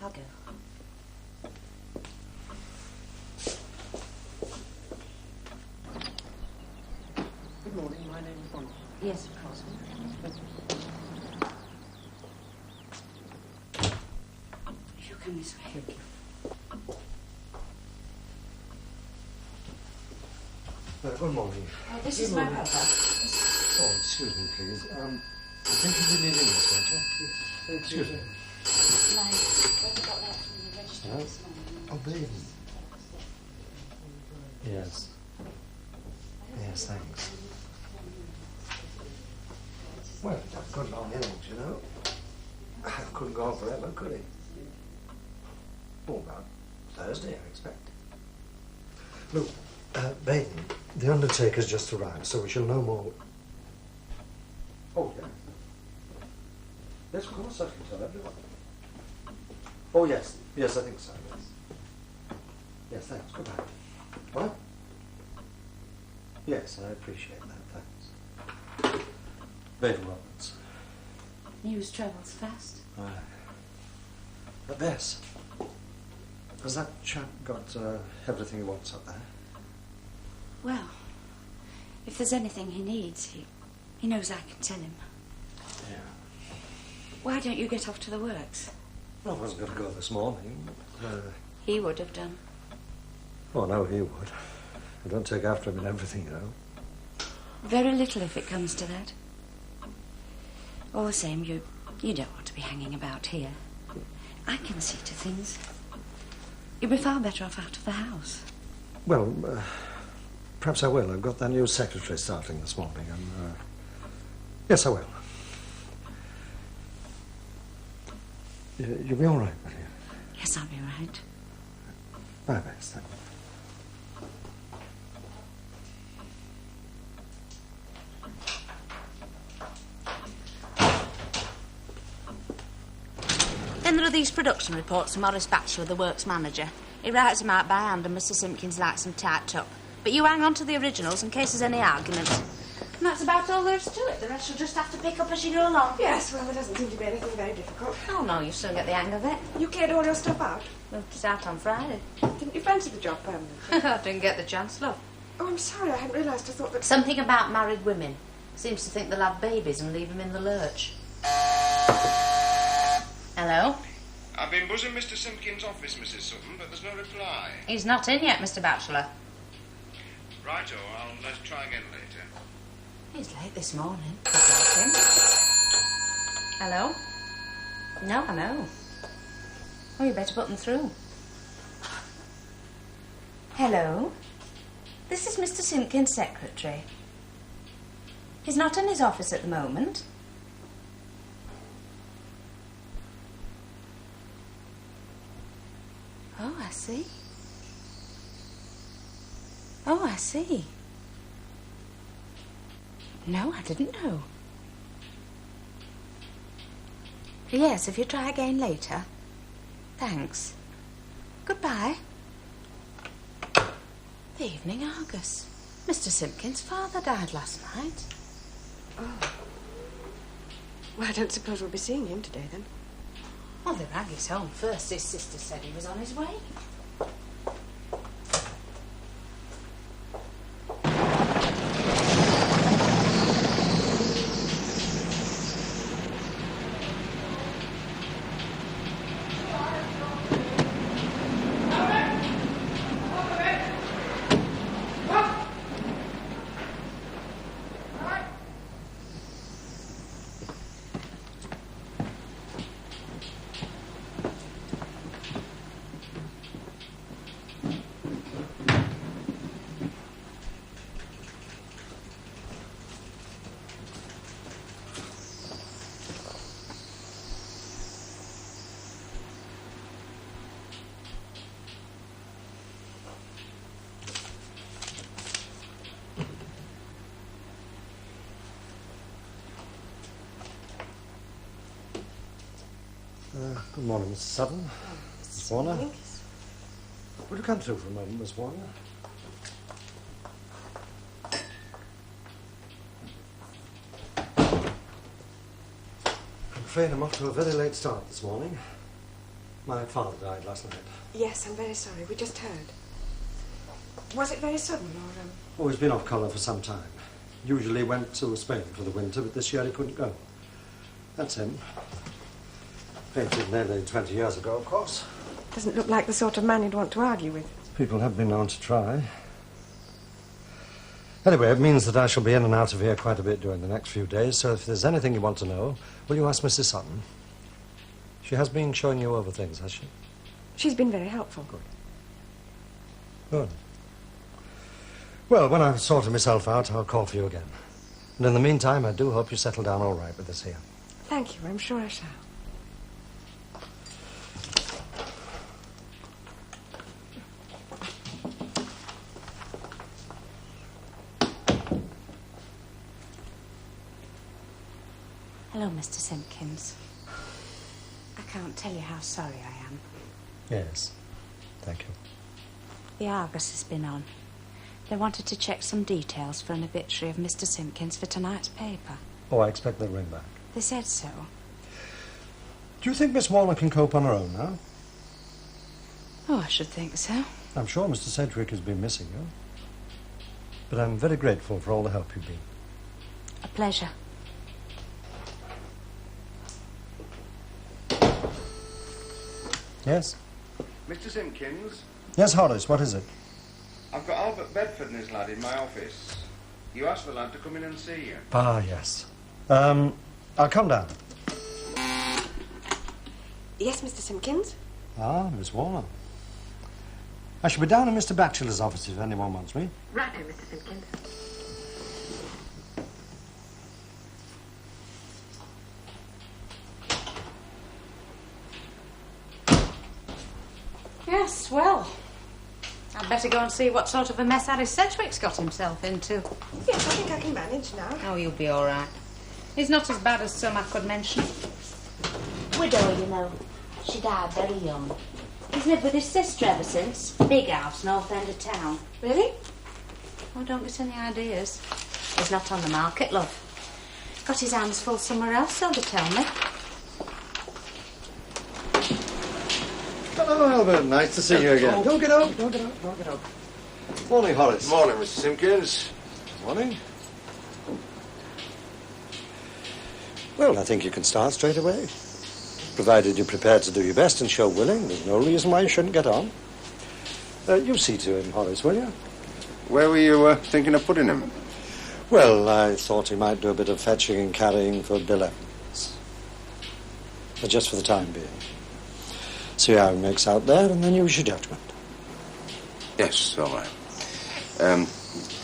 I'll go. Good morning, my name is Bonnie. Yes, of course. If you come this way. Thank you. Good morning. Oh, this is my brother. Oh, excuse me, please. I think you'll be needing this, won't you? Yes. Excuse me. My brother got that from the register this morning. Oh, baby. Yes. Yes, thanks. Well, that's good long innings, you know. Couldn't go on forever, could he? Oh, about Thursday, I expect. Look, Baden, the undertaker's just arrived, so we shall know more. Oh, yeah. Yes, of course, I can tell everyone. Oh, yes. Yes, I think so, yes. Yes, thanks. Goodbye. What? Yes, I appreciate that, thanks. Baden Roberts. News travels fast. Aye. But Bess, has that chap got everything he wants up there? Well, if there's anything he needs, he knows I can tell him. Yeah. Why don't you get off to the works? Well, I wasn't going to go this morning. He would have done. Oh, no, he would. I don't take after him in everything, you know. Very little if it comes to that. All the same, you don't want to be hanging about here. I can see to things. You'd be far better off out of the house. Well, perhaps I will. I've got that new secretary starting this morning, and yes, I will. You'll be all right, will you? Yes, I'll be right. My best, thank you. Then there are these production reports from Maurice Batchelor, the works manager. He writes them out by hand and Mr. Simpkins likes them typed up. But you hang on to the originals in case there's any argument. And that's about all there is to it. The rest you'll just have to pick up as you go along. Yes, well, there doesn't seem to be anything very difficult. Oh, no, you soon get the hang of it. You cleared all your stuff out? Moved it out on Friday. Didn't you fancy the job permanently? I didn't get the chance, love. Oh, I'm sorry, I hadn't realised. I thought that... Something about married women. Seems to think they'll have babies and leave them in the lurch. Hello? I've been buzzing Mr. Simpkins' office, Mrs. Sutton, but there's no reply. He's not in yet, Mr. Batchelor. Righto, let's try again later. He's late this morning. Could like him. Hello? No, I know. Oh, you better put them through. Hello? This is Mr. Simpkins' secretary. He's not in his office at the moment. Oh, I see. Oh, I see. No, I didn't know. Yes, if you try again later. Thanks. Goodbye. The Evening Argus. Mr. Simpkins' father died last night. Oh. Well, I don't suppose we'll be seeing him today, then. Well, they rang his home first. His sister said he was on his way. Good morning, Mr. Sutton. Mrs. Warner. Would you come through for a moment, Miss Warner? I'm afraid I'm off to a very late start this morning. My father died last night. Yes, I'm very sorry. We just heard. Was it very sudden, or... Oh, he's been off colour for some time. Usually went to Spain for the winter, but this year he couldn't go. That's him. Painted nearly 20 years ago, of course. Doesn't look like the sort of man you'd want to argue with. People have been known to try. Anyway, it means that I shall be in and out of here quite a bit during the next few days, so if there's anything you want to know, will you ask Mrs. Sutton? She has been showing you over things, has she? She's been very helpful. Good. Well, when I've sorted myself out, I'll call for you again. And in the meantime, I do hope you settle down all right with us here. Thank you. I'm sure I shall. Hello, Mr. Simpkins. I can't tell you how sorry I am. Yes. Thank you. The Argus has been on. They wanted to check some details for an obituary of Mr. Simpkins for tonight's paper. Oh, I expect they'll ring back. They said so. Do you think Miss Warner can cope on her own now? Oh, I should think so. I'm sure Mr. Sedgwick has been missing you. But I'm very grateful for all the help you've been. A pleasure. Yes? Mr. Simpkins, Yes, Horace, what is it? I've got Albert Bedford and his lad in my office. You asked the lad to come in and see you. Ah, yes. I'll come down. Yes, Mr. Simpkins? Ah, Miss Warner. I shall be down in Mr. Batchelor's office if anyone wants me. Right, Mr. Simpkins. Yes, well, I'd better go and see what sort of a mess Harry Sedgwick's got himself into. Yes, I think I can manage now. Oh, you'll be all right. He's not as bad as some I could mention. Widow, you know. She died very young. He's lived with his sister ever since. Big house, north end of town. Really? Oh, don't get any ideas. He's not on the market, love. Got his hands full somewhere else, so they tell me. Hello, Albert. Nice to see you again. Don't get up. Morning, Horace. Morning, Mr. Simpkins. Morning. Well, I think you can start straight away. Provided you're prepared to do your best and show willing, there's no reason why you shouldn't get on. You see to him, Horace, will you? Where were you thinking of putting him? Well, I thought he might do a bit of fetching and carrying for Bill Evans. But just for the time being. See how he makes out there, and then use your judgment. Yes, all right.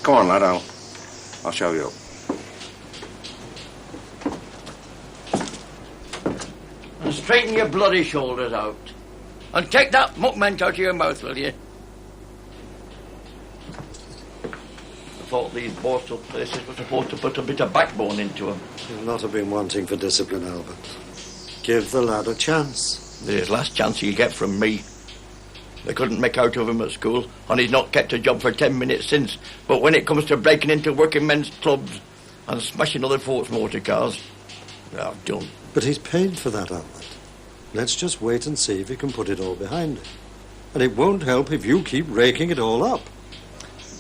Come on, lad, I'll show you up. And straighten your bloody shoulders out. And take that muckment out of your mouth, will you? I thought these Barstow places were supposed to put a bit of backbone into them. You'll not have been wanting for discipline, Albert. Give the lad a chance. There's last chance he'll get from me. They couldn't make out of him at school, and he's not kept a job for 10 minutes since. But when it comes to breaking into working men's clubs and smashing other folks' motor cars, they're done. But he's paid for that, Albert. Let's just wait and see if he can put it all behind him. And it won't help if you keep raking it all up.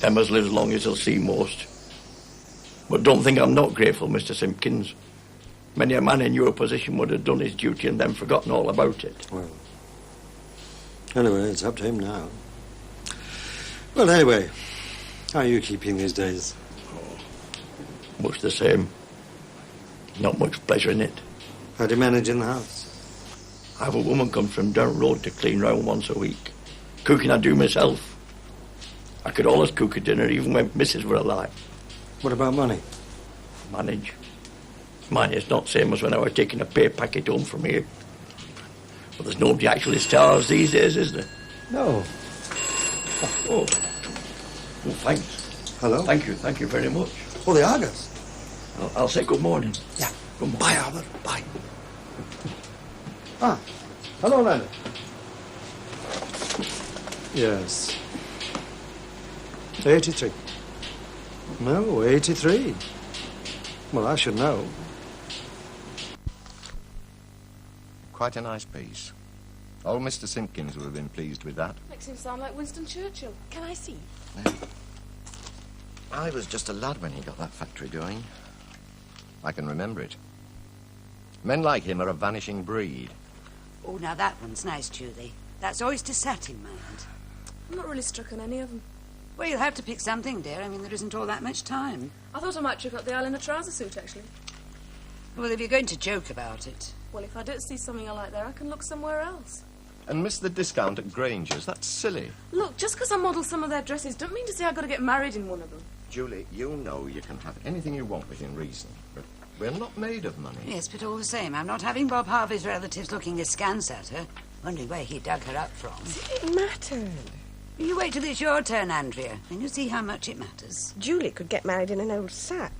Them as lives long as they'll see most. But don't think I'm not grateful, Mr. Simpkins. Many a man in your position would have done his duty and then forgotten all about it. Well, anyway, it's up to him now. Well, anyway, how are you keeping these days? Much the same. Not much pleasure in it. How do you manage in the house? I have a woman comes from down road to clean round once a week. Cooking I do myself. I could always cook a dinner even when missus were alive. What about money? Manage. Mine is not same as when I was taking a pay packet home from here. But there's nobody actually starves these days, is there? No. Oh, thanks. Hello? Thank you very much. Oh, the Argus. I'll say good morning. Yeah. Good morning. Bye, Albert. Bye. Ah. Hello, Leonard. Yes. 83. No, 83. Well, I should know. Quite a nice piece. Old Mr. Simpkins would have been pleased with that. Makes him sound like Winston Churchill. Can I see? I was just a lad when he got that factory going. I can remember it. Men like him are a vanishing breed. Oh, now that one's nice, Julie. That's oyster satin, mind. I'm not really struck on any of them. Well, you'll have to pick something, dear. I mean, there isn't all that much time. I thought I might trick up the aisle in a trouser suit, actually. Well, if you're going to joke about it... Well, if I don't see something I like there, I can look somewhere else. And miss the discount at Granger's. That's silly. Look, just because I model some of their dresses, don't mean to say I've got to get married in one of them. Julie, you know you can have anything you want within reason, but we're not made of money. Yes, but all the same, I'm not having Bob Harvey's relatives looking askance at her, wondering where he dug her up from. It mattered. You wait till it's your turn, Andrea, and you'll see how much it matters. Julie could get married in an old sack.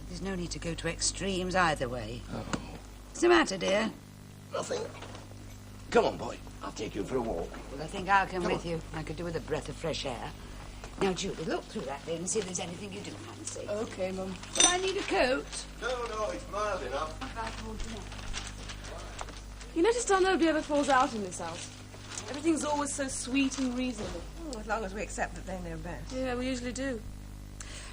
There's no need to go to extremes either way. What's the matter, dear? Nothing. Come on, boy. I'll take you for a walk. Well, I think I'll come with you. I could do with a breath of fresh air. Now, Julie, look through that bin and see if there's anything you do fancy. OK, Mum. Well, I need a coat. No, it's mild enough. You notice how nobody ever falls out in this house? Everything's always so sweet and reasonable. Oh, as long as we accept that they know best. Yeah, we usually do.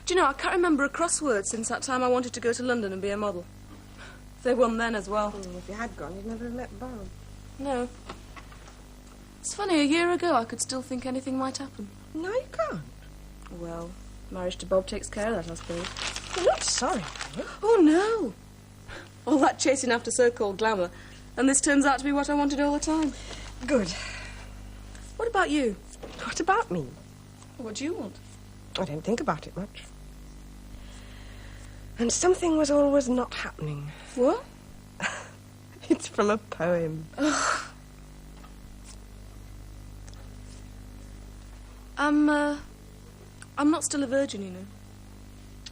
Do you know, I can't remember a crossword since that time I wanted to go to London and be a model. They won then as well. If you had gone, you'd never have met Bob. No. It's funny, a year ago I could still think anything might happen. No, you can't. Well, marriage to Bob takes care of that, I suppose. You're not sorry. Oh, no. All that chasing after so-called glamour. And this turns out to be what I wanted all the time. Good. What about you? What about me? What do you want? I don't think about it much. And something was always not happening. What? It's from a poem. I'm not still a virgin, you know.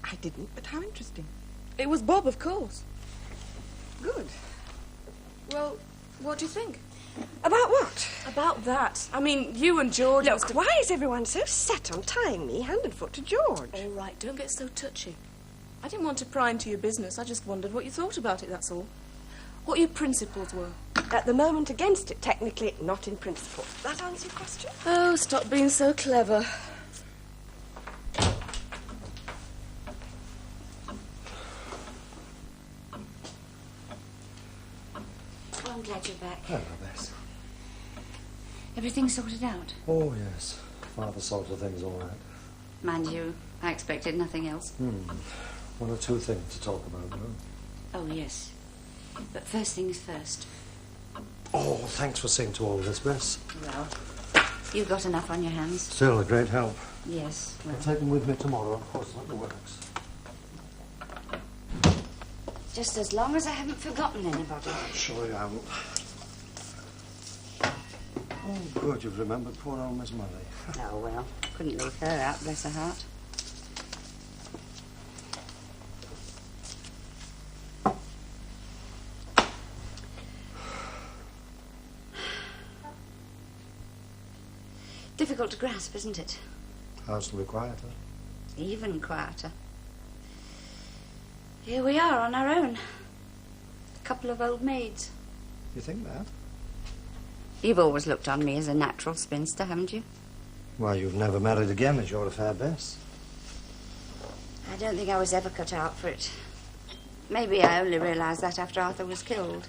I didn't, but how interesting. It was Bob, of course. Good. Well, what do you think? About what? About that. I mean, you and George... Look, why is everyone so set on tying me hand and foot to George? All right, don't get so touchy. I didn't want to pry into your business. I just wondered what you thought about it, that's all. What your principles were. At the moment, against it, technically, not in principle. That answer your question? Oh, stop being so clever. Oh, I'm glad you're back. Hello, Bess. Everything sorted out? Oh, yes. Father sorted things all right. Mind you, I expected nothing else. One or two things to talk about, though. Oh, yes. But first things first. Oh, thanks for seeing to all this, Bess. Well, you've got enough on your hands. Still a great help. Yes, well... I'll take them with me tomorrow, of course, like the works. Just as long as I haven't forgotten anybody. Sure you haven't. Oh, good, you've remembered poor old Miss Molly. Oh, well, couldn't leave her out, bless her heart. Difficult to grasp, isn't it? House will be quieter. Even quieter. Here we are on our own. A couple of old maids. You think that? You've always looked on me as a natural spinster, haven't you? Why, you've never married again, as you're a fair Bess. I don't think I was ever cut out for it. Maybe I only realised that after Arthur was killed.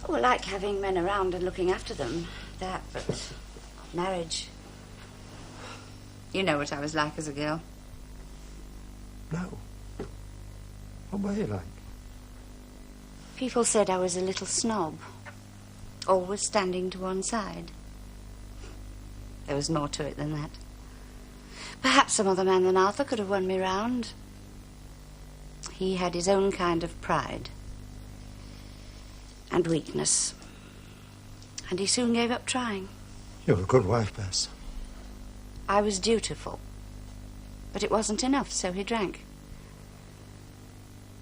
Oh, I like having men around and looking after them, that, but marriage... You know what I was like as a girl. No. What were you like? People said I was a little snob, always standing to one side. There was more to it than that. Perhaps some other man than Arthur could have won me round. He had his own kind of pride and weakness, and he soon gave up trying. You're a good wife, Bess. I was dutiful, but it wasn't enough, so he drank.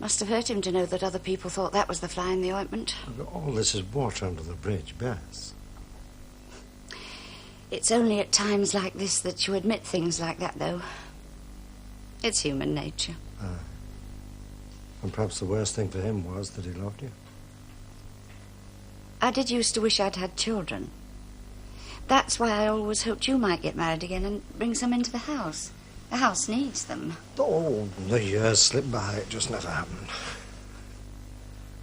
Must have hurt him to know that other people thought that was the fly in the ointment. All this is water under the bridge, Bess. It's only at times like this that you admit things like that, though. It's human nature. And perhaps the worst thing for him was that he loved you. I did used to wish I'd had children. That's why I always hoped you might get married again and bring some into the house. The house needs them. Oh, the years slipped by. It just never happened.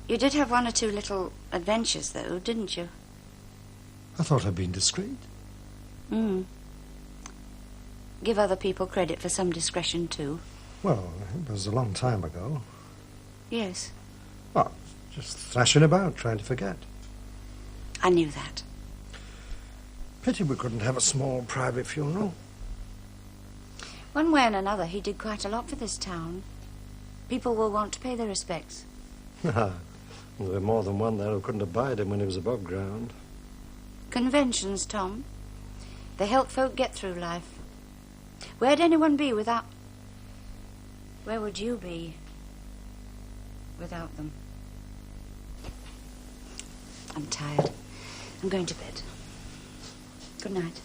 You did have one or two little adventures, though, didn't you? I thought I'd been discreet. Give other people credit for some discretion, too. Well, it was a long time ago. Yes. Well, just thrashing about, trying to forget. I knew that. Pity we couldn't have a small private funeral. One way and another, he did quite a lot for this town. People will want to pay their respects. There were more than one there who couldn't abide him when he was above ground. Conventions, Tom. They help folk get through life. Where'd anyone be without... Where would you be without them? I'm tired. I'm going to bed. Good night.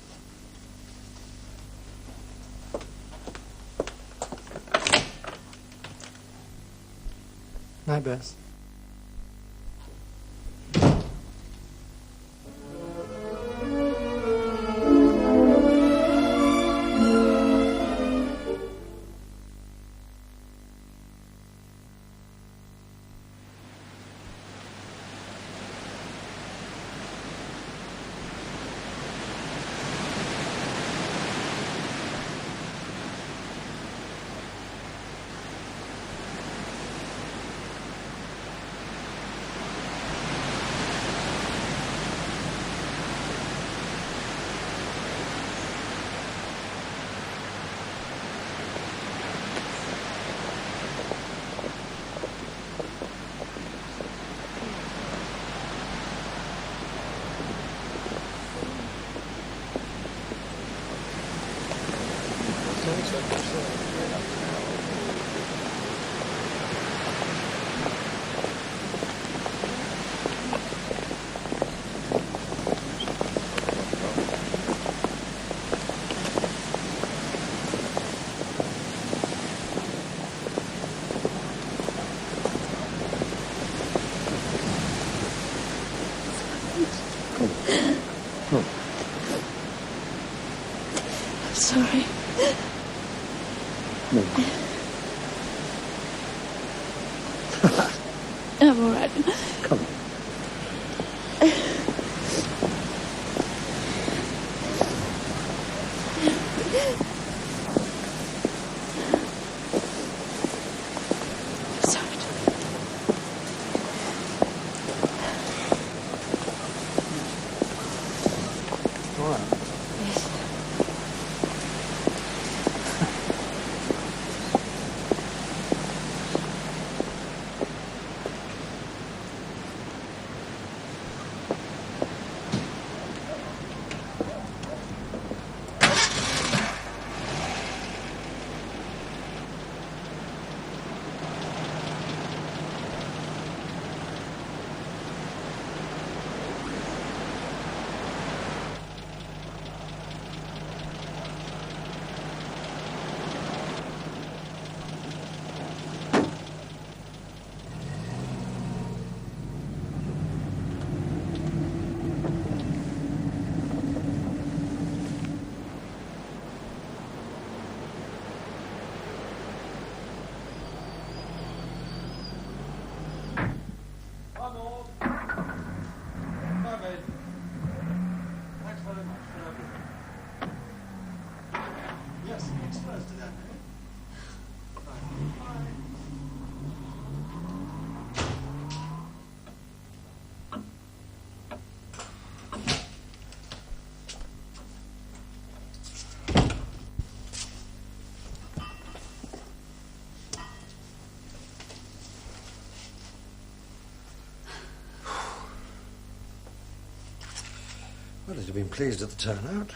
Night, Bess. Sorry. I'm all right. Come on. Sorry. All right. Yes. Well, he'd have been pleased at the turnout.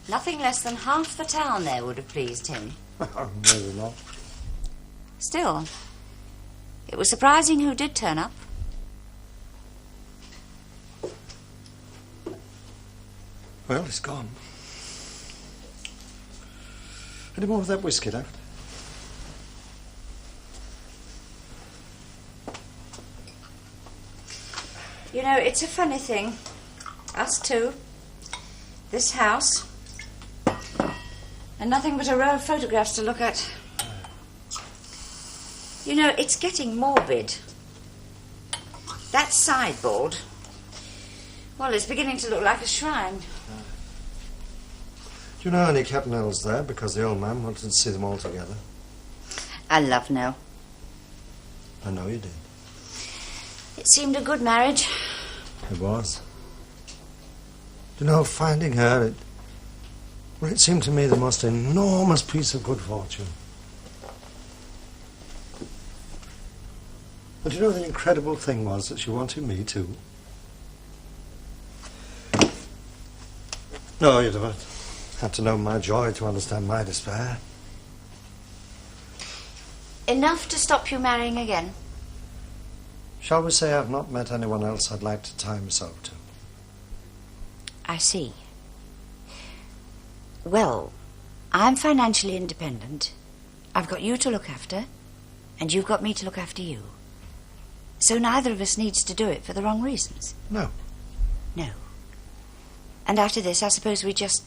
Nothing less than half the town there would have pleased him. Maybe not. Still, it was surprising who did turn up. Well, it's gone. Any more of that whiskey left? You know, it's a funny thing. Us two. This house. And nothing but a row of photographs to look at. You know, it's getting morbid. That sideboard, well, it's beginning to look like a shrine. Do you know only kept Nels there because the old man wanted to see them all together? I love Nell. I know you did. It seemed a good marriage. It was. Do you know, finding her, it seemed to me the most enormous piece of good fortune. But you know, the incredible thing was that she wanted me too. No, you'd have had to know my joy to understand my despair. Enough to stop you marrying again? Shall we say I've not met anyone else I'd like to tie myself to? I see. Well, I'm financially independent. I've got you to look after, and you've got me to look after you. So neither of us needs to do it for the wrong reasons. No. No. And after this, I suppose we just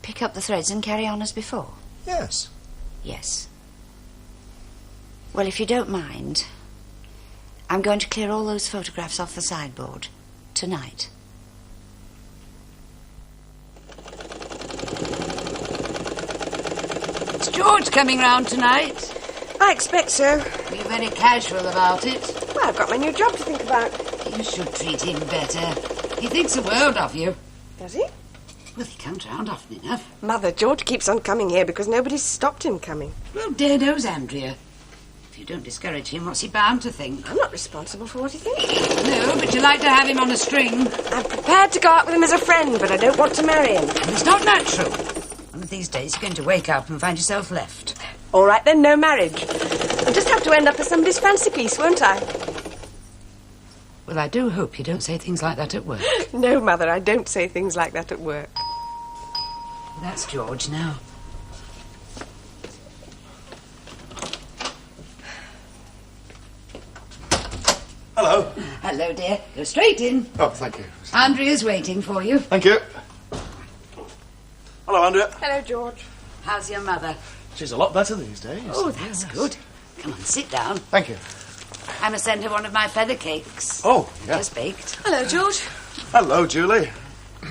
pick up the threads and carry on as before? Yes. Yes. Well, if you don't mind, I'm going to clear all those photographs off the sideboard tonight. Is George coming round tonight? I expect so. You're very casual about it. Well, I've got my new job to think about. You should treat him better. He thinks the world of you. Does he? Well, he comes round often enough. Mother, George keeps on coming here because nobody's stopped him coming. Well, dear knows Andrea. If you don't discourage him, what's he bound to think? I'm not responsible for what he thinks. No, but you like to have him on a string. I'm prepared to go out with him as a friend, but I don't want to marry him. And it's not natural. One of these days you're going to wake up and find yourself left. All right, then, no marriage. I'll just have to end up as somebody's fancy piece, won't I? Well, I do hope you don't say things like that at work. No, Mother, I don't say things like that at work. That's George now. Hello. Hello, dear. Go straight in. Oh, thank you. Andrea's waiting for you. Thank you. Hello, Andrea. Hello, George. How's your mother? She's a lot better these days. Oh, that's good. Come on, sit down. Thank you. I must send her one of my feather cakes. Oh, yeah. Just baked. Hello, George. Hello, Julie.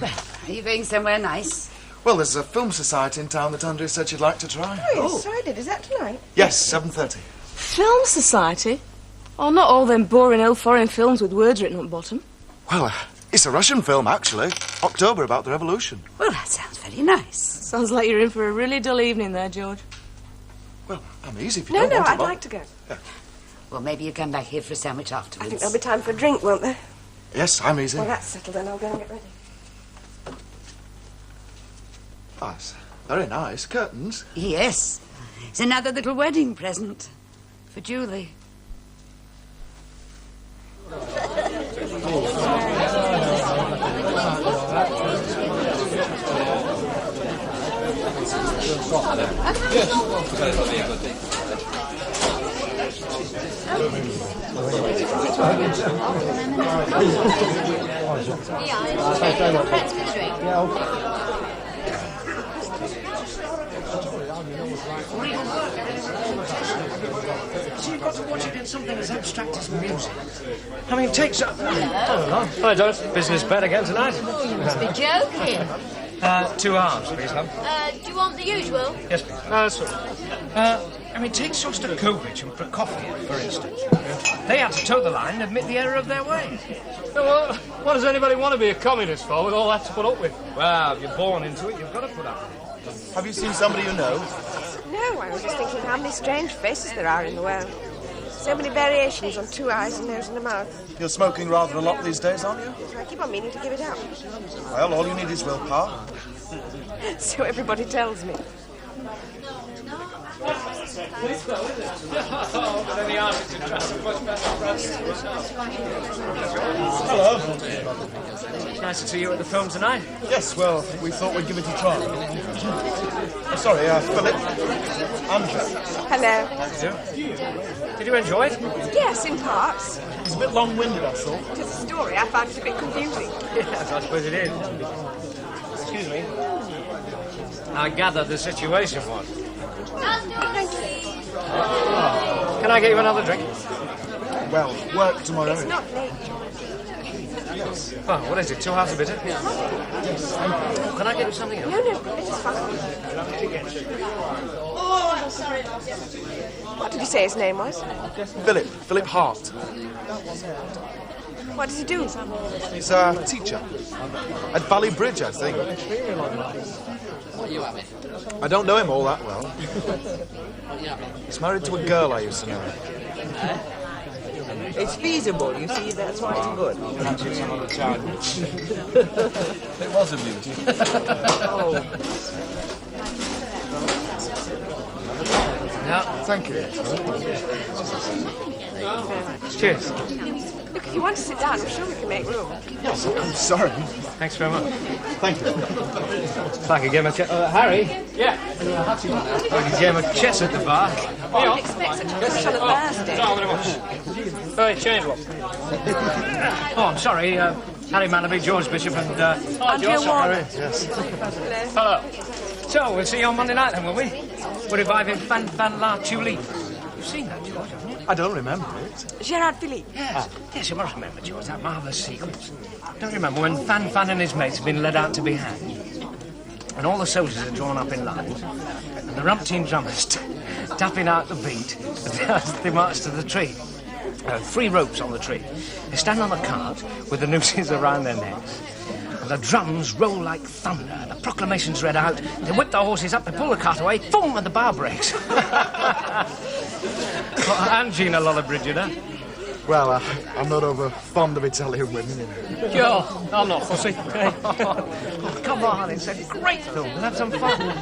Well, are you going somewhere nice? Well, there's a film society in town that Andrea said she'd like to try. Oh, yes, decided. Is that tonight? Yes, 7:30. Film Society? Oh, not all them boring old foreign films with words written on the bottom. Well, it's a Russian film, actually. October, about the revolution. Well, that sounds very nice. Sounds like you're in for a really dull evening there, George. Well, I'm easy if you No, don't no, want to. I'd like to go. Yeah. Well, maybe you come back here for a sandwich I afterwards. think there'll be time for a drink, won't there? Yes, I'm easy. Well, that's settled then. I'll go and get ready. Oh, it's very nice. Curtains. Yes. It's another little wedding present for Julie. So you've got to watch it in something as abstract as music. I mean, take some... I don't. Business bed again tonight. Oh, you must be joking. 2 hours, please, love. Do you want the usual? Yes, please. No, that's all. I mean, take Shostakovich and Prokofiev, for instance. They had to toe the line and admit the error of their way. Well, what does anybody want to be a communist for with all that to put up with? Well, if you're born into it, you've got to put up with it. Have you seen somebody you know? No, I was just thinking how many strange faces there are in the world. So many variations on 2 eyes, a nose and a mouth. You're smoking rather a lot these days, aren't you? I keep on meaning to give it up. Well, all you need is willpower. So everybody tells me. Hello. Nice to see you at the film tonight. Yes, well, we thought we'd give it a try. Sorry, Philip. Andrea. Hello. Did you enjoy it? Yes, in parts. a bit long-winded, that's all. It is a story. I found it a bit confusing. Yes, I suppose it is. Excuse me. I gather the situation was. Can I get you another drink? Well, work tomorrow. It's not late. Oh, what is it? 2 hours a bit? Yes. Can I get you something else? No, it is fine. What did you say his name was? Philip Hart. What does he do? He's a teacher. At Ballybridge, I think. I don't know him all that well. He's married to a girl I used to know. It's feasible, you see, that's why it's good. Perhaps it's some other time. It was a beauty. Yeah. Thank you. Cheers. Look, if you want to sit down, I'm sure we can make room. Yes, I'm sorry. Thanks very much. Thank you. If I could get my Harry? Yeah. If I could get my chess at the bar. I didn't expect such a rush on a Thursday. Very change one. Oh, I'm sorry. Harry Mallaby, George Bishop, and Andrea Warner. Yes. Hello. So, we'll see you on Monday night then, will we? We're reviving Fan Fan La Tulip. You've seen that, George, haven't you? I don't remember it. Gerard Philippe. Yes. Yes, you must remember, George, that marvellous sequence. Don't you remember when Fan Fan and his mates had been led out to be hanged? And all the soldiers are drawn up in lines, and the rump-team drummers tapping out the beat as they march to the tree. 3 ropes on the tree. They stand on the cart with the nooses around their necks. And the drums roll like thunder. The proclamation's read out. They whip the horses up, they pull the cart away, boom, and the bar breaks. And Gina Lollabridge, you know. Well, I'm not over fond of Italian women. Joe, I'm not fussy. Oh, come on, it's a great film. We'll have some fun.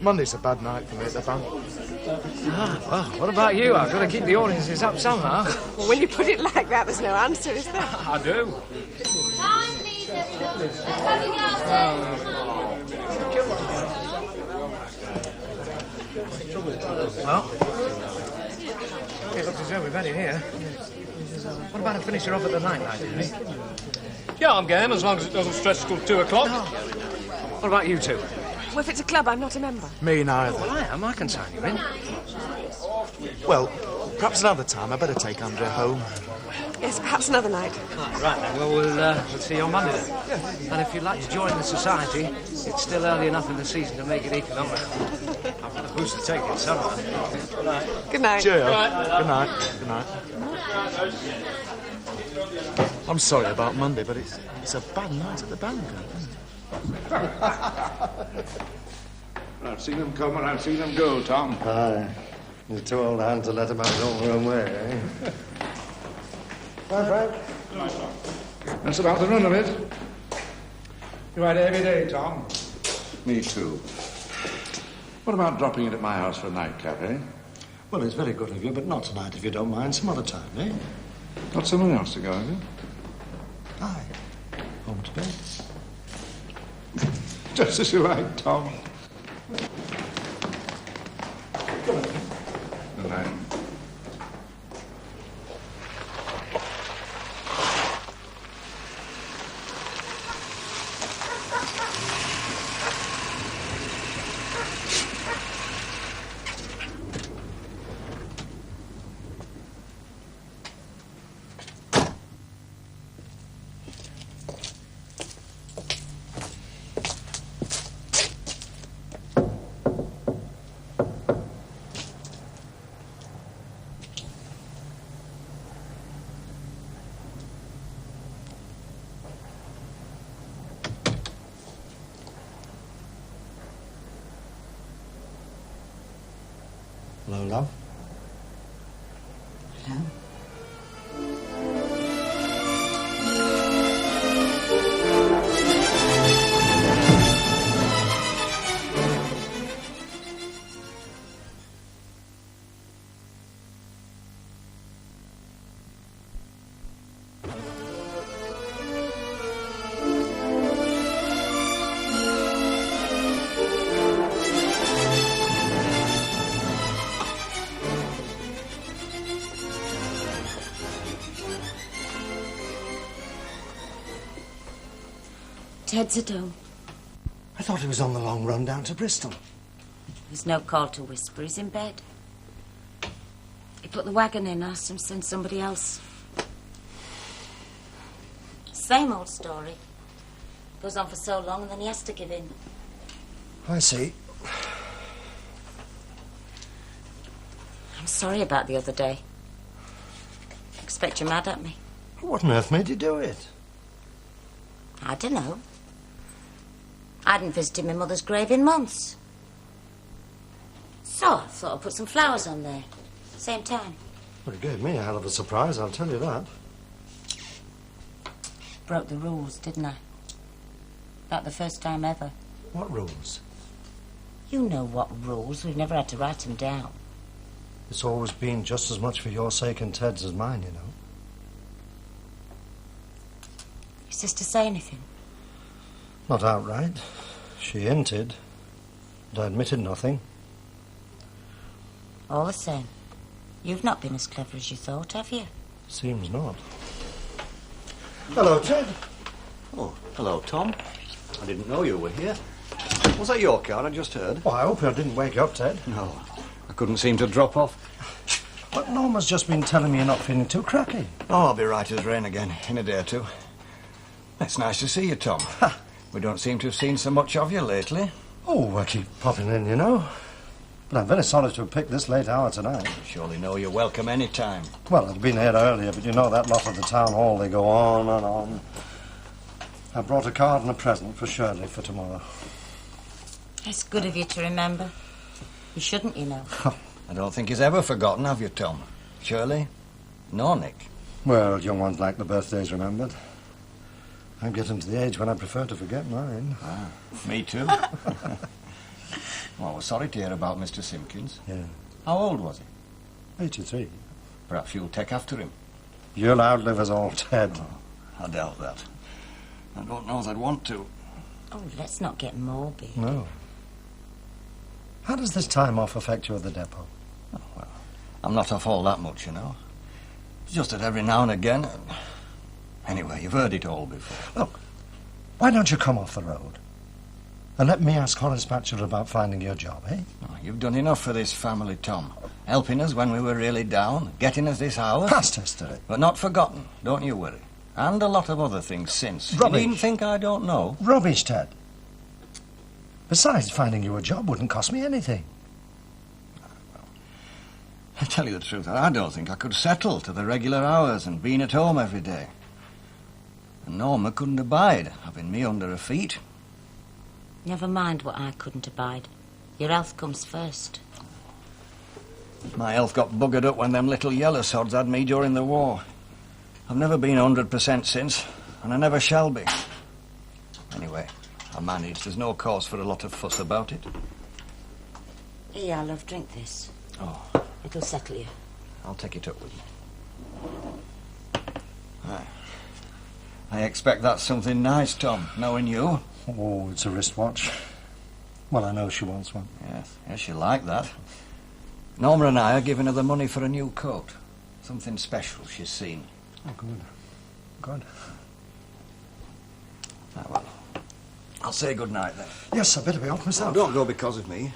Monday's a bad night for me at the band. Well, what about you? I've got to keep the audiences up somehow. Well, when you put it like that, there's no answer, is there? I do. Well, it looks as though we've had it here. What about a finisher off at the night, Henry? Yeah, I'm game, as long as it doesn't stretch till 2 o'clock. What about you two? Well, if it's a club, I'm not a member. Me neither. Well, I am. I can sign you in. Well, perhaps another time. I better take Andrea home. Yes, perhaps another night. Right then. Well, we'll see you on Monday then. Yeah. And if you'd like to join the society, it's still early enough in the season to make it economical. I've got a booster ticket somewhere. Good night. Good night. Cheerio. Good night. Good night. I'm sorry about Monday, but it's a bad night at the band. I've seen them come and I've seen them go, Tom. Aye. You're too old a hand to let them have it all their own way, eh? Bye, Frank. That's about the run of it. You had every day, Tom. Me too. What about dropping in at my house for a nightcap, eh? Well, it's very good of you, but not tonight, if you don't mind. Some other time, eh? Got someone else to go, have you? Aye. Home to bed. Just as you like, Tom. Good night. Hello, love. Hello? Ted's at home. I thought he was on the long run down to Bristol. There's no call to whisper. He's in bed. He put the wagon in, asked him to send somebody else. Same old story. Goes on for so long and then he has to give in. I see. I'm sorry about the other day. I expect you're mad at me. What on earth made you do it? I don't know. I hadn't visited my mother's grave in months. So I thought I'd put some flowers on there. Same time. Well, it gave me a hell of a surprise, I'll tell you that. Broke the rules, didn't I? About the first time ever. What rules? You know what rules. We've never had to write them down. It's always been just as much for your sake and Ted's as mine, you know. Your sister say anything? Not outright. She hinted. But I admitted nothing. All the same, you've not been as clever as you thought, have you? Seems not. Hello, Ted. Oh, hello, Tom. I didn't know you were here. Was that your car? I just heard. Oh, I hope I didn't wake up, Ted. No, I couldn't seem to drop off. But Norma's just been telling me you're not feeling too cracky. Oh, I'll be right as rain again in a day or two. It's nice to see you, Tom. We don't seem to have seen so much of you lately. Oh, I keep popping in, you know. But I'm very sorry to have picked this late hour tonight. You surely know you're welcome any time. Well, I'd been here earlier, but you know that lot at the town hall, they go on and on. I brought a card and a present for Shirley for tomorrow. It's good of you to remember. You shouldn't, you know. I don't think he's ever forgotten, have you, Tom? Shirley? No, Nick. Well, young ones like the birthdays remembered. I'm getting to the age when I prefer to forget mine. Ah, me too. Well, we're sorry to hear about Mr. Simpkins. Yeah. How old was he? 83. Perhaps you'll take after him. You'll outlive us all, Ted. Oh, I doubt that. I don't know if I'd want to. Oh, let's not get morbid. No. How does this time off affect you at the depot? Oh, well, I'm not off all that much, you know. It's just that every now and again... Anyway, you've heard it all before. Look, why don't you come off the road? And let me ask Horace Batchelor about finding your job, eh? Oh, you've done enough for this family, Tom. Helping us when we were really down, getting us this house. Past history. But not forgotten, don't you worry. And a lot of other things since. Rubbish. You needn't think I don't know. Rubbish, Ted. Besides, finding you a job wouldn't cost me anything. I tell you the truth, I don't think I could settle to the regular hours and being at home every day. And Norma couldn't abide having me under her feet. Never mind what I couldn't abide. Your health comes first. My health got buggered up when them little yellow sods had me during the war. I've never been 100% since, and I never shall be. Anyway, I managed. There's no cause for a lot of fuss about it. Here, I love, drink this. Oh. It'll settle you. I'll take it up with you. I expect that's something nice, Tom, knowing you. Oh, it's a wristwatch. Well, I know she wants one. Yes, she'll like that. Norma and I are giving her the money for a new coat. Something special she's seen. Oh, good. Good. Ah, well, I'll say good night then. Yes, I better be off myself. Oh, don't go because of me.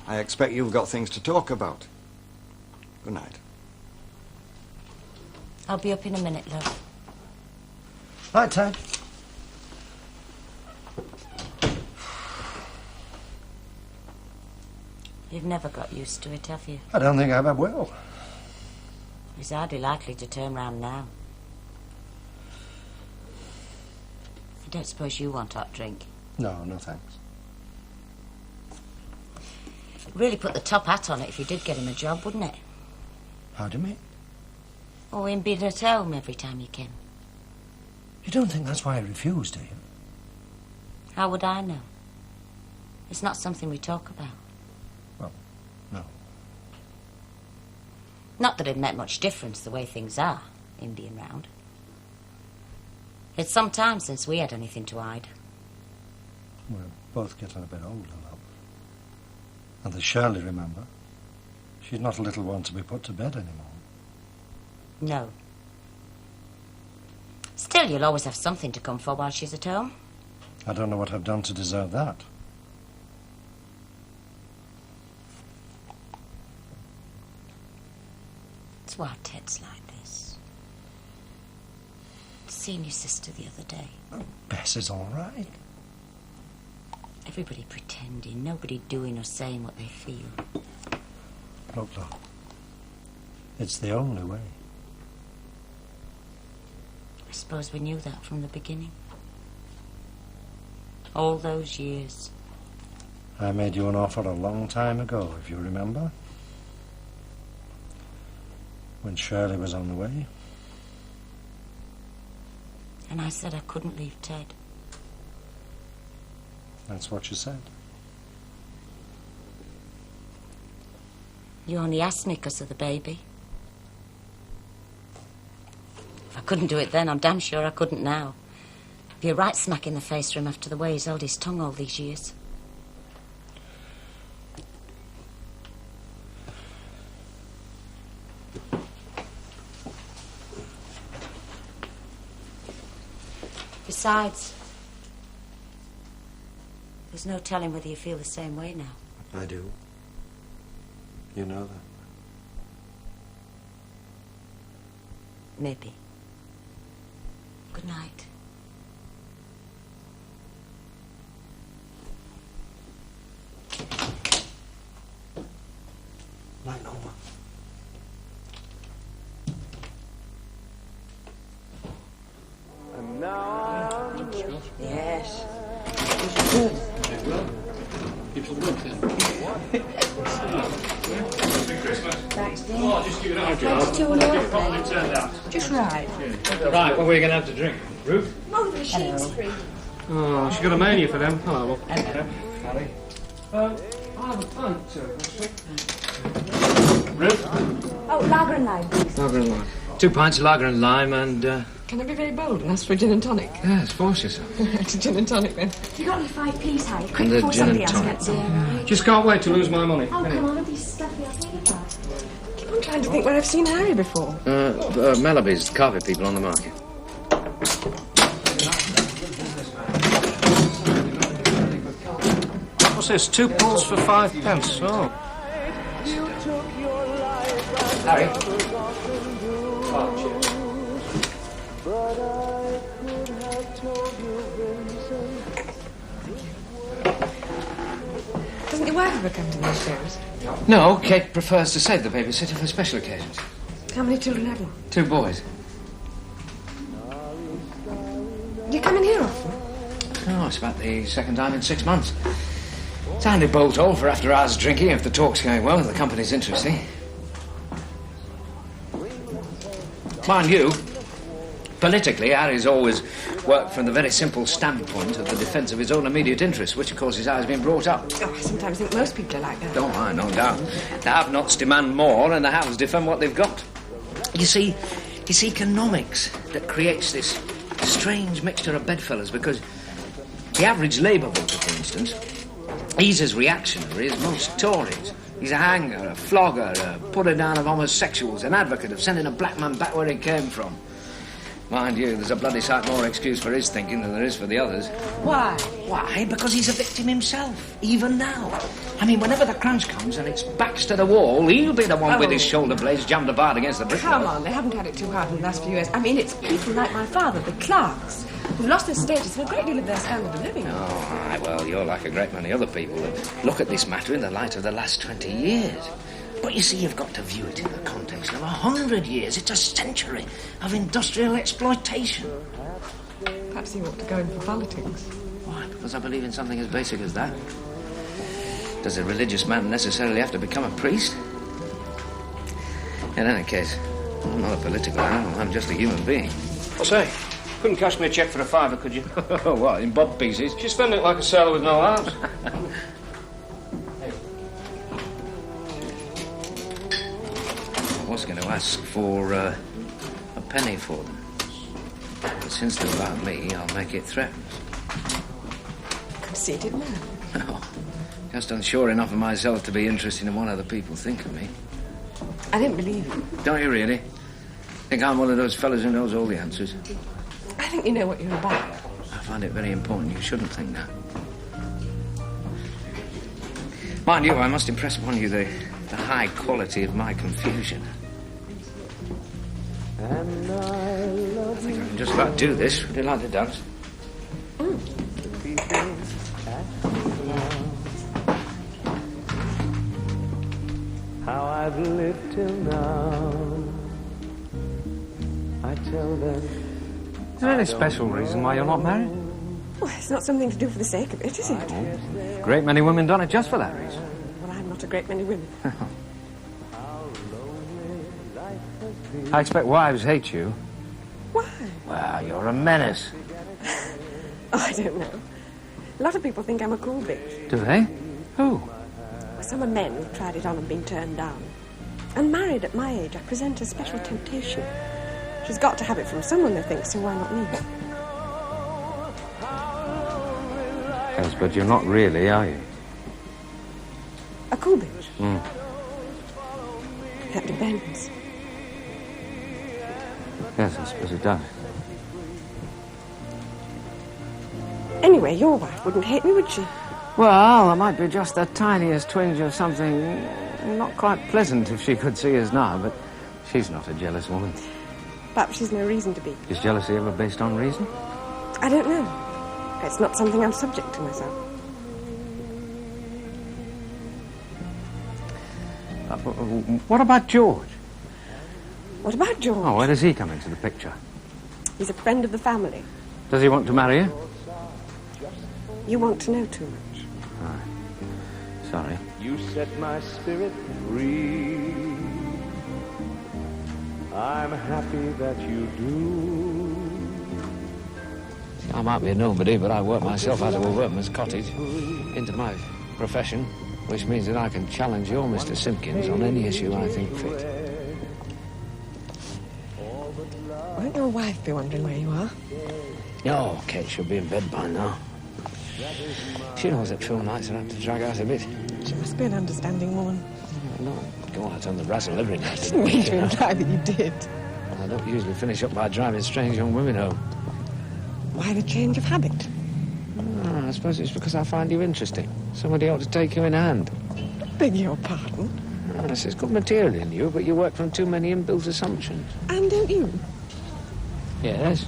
I expect you've got things to talk about. Good night. I'll be up in a minute, love. Right, Ted. You've never got used to it, have you? I don't think I ever will. He's hardly likely to turn round now. I don't suppose you want hot drink? No, no thanks. It'd really put the top hat on it if you did get him a job, wouldn't it? How do you mean? Oh, him being at home every time you came. You don't think that's why I refused, do you? How would I know? It's not something we talk about. Well, no. Not that it made much difference the way things are, him being round. It's some time since we had anything to hide. We're both getting a bit older, love. And there's Shirley, remember? She's not a little one to be put to bed anymore. No. Still, you'll always have something to come for while she's at home. I don't know what I've done to deserve that. It's why Ted's like this. Seen your sister the other day. Bess is all right. Everybody pretending, nobody doing or saying what they feel. Look. It's the only way. I suppose we knew that from the beginning. All those years. I made you an offer a long time ago, if you remember. When Shirley was on the way. And I said I couldn't leave Ted. That's what you said. You only asked me because of the baby. If I couldn't do it then, I'm damn sure I couldn't now. Be a right smack in the face for him after the way he's held his tongue all these years. Besides, there's no telling whether you feel the same way now. I do. You know that. Maybe. Good night. Night, Norma. And now Yes. Thanks, dear. Oh, just give it out. Thanks to all your Probably turned out. Just right. Right, what are we going to have to drink? Ruth? Oh, the sheets free. Oh, she got a mania for them. Hello. Harry. I'll have a pint, sir. Ruth? Oh, lager and lime, please. Lager and lime. 2 pints of lager and lime and, Can I be very bold and ask for a gin and tonic? yes, force yourself. It's a gin and tonic, then. You got any 5p's, Harry? Quick, The before gin somebody and else tonic. gets in. Just can't wait to lose my money. Oh, come on, don't be stuffy. I'll take it back. I'm trying to think where I've seen Harry before. Mellby's, carpet people on the market. What's this? 2 pulls for 5 pence. Oh. Harry. Doesn't your wife ever come to these shows? No, Kate prefers to save the babysitter for special occasions. How many children have you? 2 boys. Do you come in here often? Oh, it's about the second time in 6 months. It's handy bolt hole for after hours drinking if the talk's going well and the company's interesting. Mind you, politically, Harry's always worked from the very simple standpoint of the defence of his own immediate interests, which, of course, is how he's been brought up. Oh, I sometimes think most people are like that. Oh, I no doubt. The have-nots demand more, and the haves defend what they've got. You see, it's economics that creates this strange mixture of bedfellows, because the average Labour voter, for instance, he's as reactionary as most Tories. He's a hanger, a flogger, a putter down of homosexuals, an advocate of sending a black man back where he came from. Mind you, there's a bloody sight more excuse for his thinking than there is for the others. Why? Why? Because he's a victim himself, even now. I mean, whenever the crunch comes and it's backs to the wall, he'll be the one with his shoulder blades jammed apart against the brick. Come on, they haven't had it too hard in the last few years. I mean, it's people like my father, the clerks, who've lost their status and a great deal of their standard of living. Oh, aye, well, you're like a great many other people that look at this matter in the light of the last 20 years. But you see, you've got to view it in the context of 100 years. It's a century of industrial exploitation. Perhaps you ought to go in for politics. Why? Because I believe in something as basic as that. Does a religious man necessarily have to become a priest? In any case, I'm not a political animal. I'm just a human being. I say, couldn't cash me a cheque for a £5, could you? What, in bob pieces? She's spending it like a sailor with no arms. I was going to ask for a penny for them. But since they're about me, I'll make it threatened. Conceited man. No, just unsure enough of myself to be interested in what other people think of me. I don't believe you. Don't you really? Think I'm one of those fellas who knows all the answers? I think you know what you're about. Have find it very important. You shouldn't think that. Mind you, I must impress upon you the high quality of my confusion. I think I can just about do this. Would you like to dance? How I've lived till now, I tell them. Is there any special reason why you're not married? Well, it's not something to do for the sake of it, is it? A great many women done it just for that reason. Well, I'm not a great many women. I expect wives hate you. Why? Well, you're a menace. Oh, I don't know. A lot of people think I'm a cool bitch. Do they? Who? Well, some are men who've tried it on and been turned down. And married at my age, I present a special temptation. She's got to have it from someone, they think, so why not me? Yes, but you're not really, are you? A cool bitch? Mm. That depends. Yes, I suppose it does. Anyway, your wife wouldn't hate me, would she? Well, there might be just the tiniest twinge of something not quite pleasant if she could see us now, but she's not a jealous woman. Perhaps she's no reason to be. Is jealousy ever based on reason? I don't know. It's not something I'm subject to myself. What about George? What about George? Oh, where does he come into the picture? He's a friend of the family. Does he want to marry you? You want to know too much. Sorry. You set my spirit free. I'm happy that you do. I might be a nobody, but I work myself out of a workman's cottage into my profession, which means that I can challenge your Mr. Simpkins on any issue I think fit. Won't your wife be wondering where you are? Oh, Kate should be in bed by now. She knows that film nights are apt to drag out a bit. She must be an understanding woman. No, go on, I turn the razzle every night. I didn't mean to imply that you did. I don't usually finish up by driving strange young women home. Why the change of habit? I suppose it's because I find you interesting. Somebody ought to take you in hand. Beg your pardon? This is good material in you, but you work from too many inbuilt assumptions. And don't you? Yes,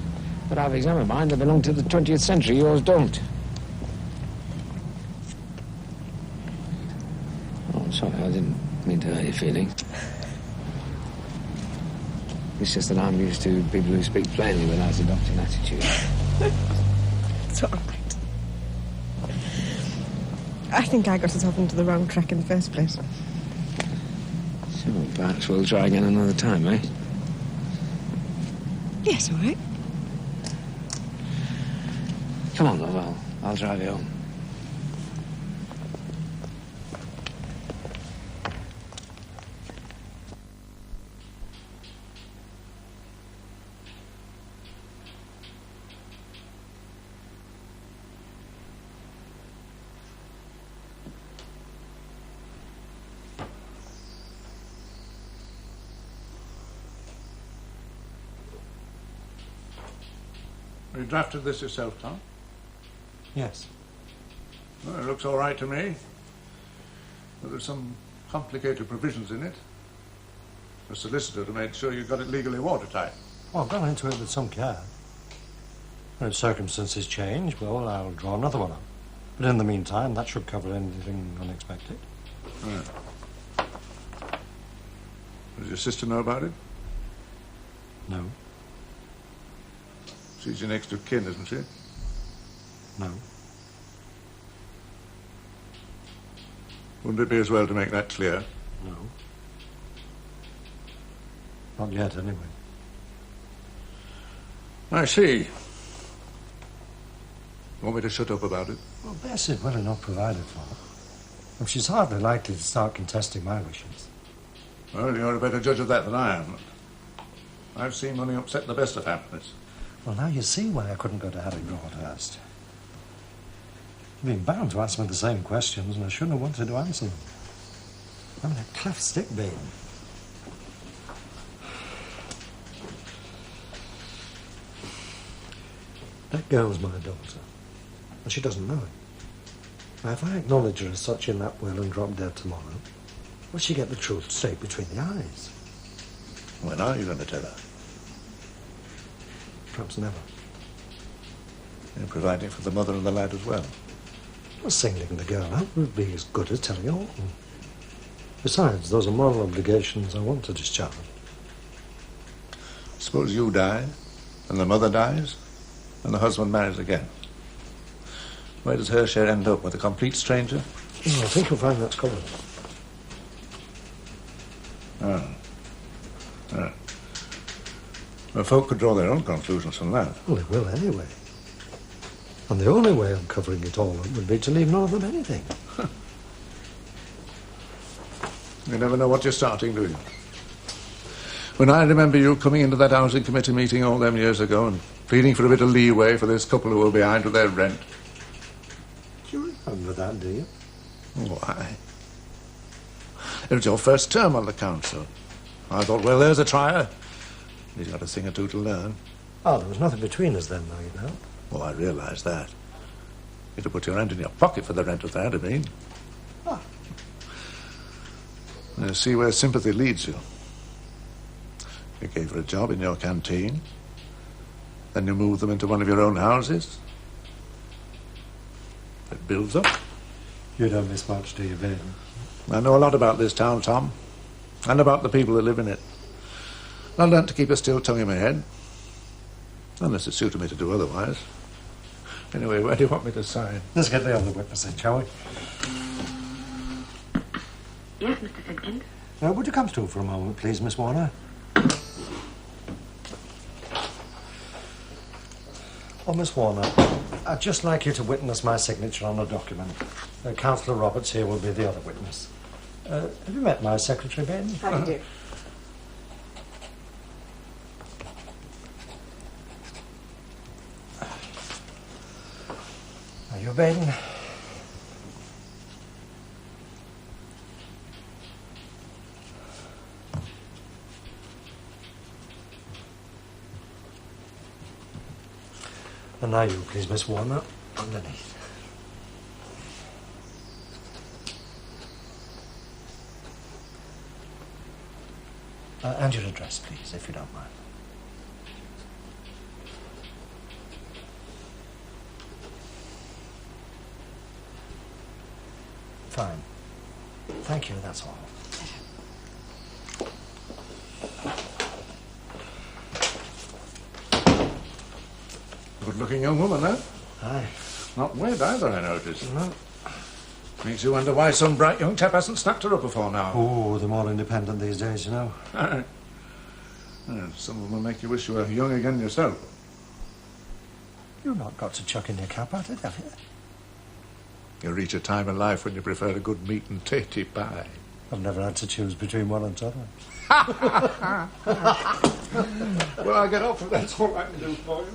but I've examined mine. They belong to the 20th century. Yours don't. Oh, sorry, I didn't mean to hurt your feelings. It's just that I'm used to people who speak plainly without adopting attitude. It's all right. I think I got us off into the wrong track in the first place. So perhaps we'll try again another time, eh? Yes, all right. Come on, love, I'll drive you home. You drafted this yourself, Tom? Yes. Well, it looks all right to me. But there's some complicated provisions in it. The solicitor to make sure you got it legally watertight. Well, I've gone into it with some care. And if circumstances change, well, I'll draw another one up. But in the meantime, that should cover anything unexpected. Right. Does your sister know about it? No. She's your next of kin, isn't she? No. Wouldn't it be as well to make that clear? No. Not yet, anyway. I see. Want me to shut up about it? Well, Bess is well enough provided for. And she's hardly likely to start contesting my wishes. Well, you're a better judge of that than I am. I've seen money upset the best of happiness. Well, now you see why I couldn't go to Harry Broadhurst. You've been bound to ask me the same questions, and I shouldn't have wanted to answer them. I'm in a cleft stick, babe. That girl's my daughter, and she doesn't know it. Now, if I acknowledge her as such in that will and drop dead tomorrow, will she get the truth straight between the eyes? When are you going to tell her? Perhaps never. You're providing for the mother and the lad as well. Well, singling the girl out would be as good as telling all. Besides, those are moral obligations I want to discharge. Suppose you die, and the mother dies, and the husband marries again. Where does her share end up? With a complete stranger? No, I think you'll find that's covered. Oh. Oh. Well, folk could draw their own conclusions from that. Well, they will anyway. And the only way of covering it all up would be to leave none of them anything. You never know what you're starting, do you? When I remember you coming into that housing committee meeting all them years ago and pleading for a bit of leeway for this couple who were behind with their rent. Do you remember that, do you? Why? It was your first term on the council. I thought, well, there's a trier. He's got a thing or two to learn. Oh, there was nothing between us then, though, you know. Well, I realise that. You'd have put your hand in your pocket for the rent if there had been. Ah. Now, see where sympathy leads you. You gave her a job in your canteen. Then you moved them into one of your own houses. It builds up. You don't miss much, do you, Ben? I know a lot about this town, Tom. And about the people that live in it. I learned to keep a still tongue in my head. Unless it suited me to do otherwise. Anyway, where do you want me to sign? Let's get the other witness in, shall we? Yes, Mr. Simpkins. Would you come to for a moment, please, Miss Warner? Oh, Miss Warner, I'd just like you to witness my signature on a document. Councillor Roberts here will be the other witness. Have you met my secretary, Ben? How do you do? Are you Ben? And now you, please, Miss Warner, underneath. And your address, please, if you don't mind. Fine. Thank you, that's all. Good-looking young woman, huh? Aye. Not wed either, I notice. No. Makes you wonder why some bright young chap hasn't snapped her up before now. Oh, they're more independent these days, you know. Aye. Some of them will make you wish you were young again yourself. You've not got to chuck in your cap at it, have you? You reach a time in life when you prefer a good meat and tatty pie. I've never had to choose between one and t'other. Well, I'll get off if that's all I can do for you.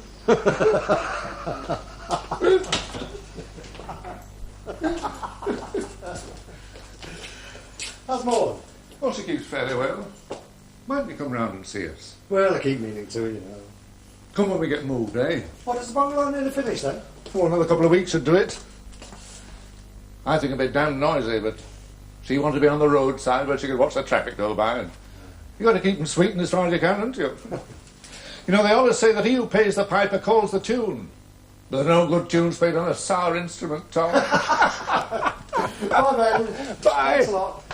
How's Maud? Oh, she keeps fairly well. Why don't you come round and see us? Well, I keep meaning to, you know. Come when we get moved, eh? What, is the bungalow nearly finished, then? Oh, another couple of weeks should do it. I think it'd be damn noisy, but she wanted to be on the roadside where she could watch the traffic go by. And you got to keep them sweetened as far as you can, haven't you? You know, they always say that he who pays the piper calls the tune. But there are no good tunes played on a sour instrument, Tom. Bye, Ben. Bye. Thanks a lot.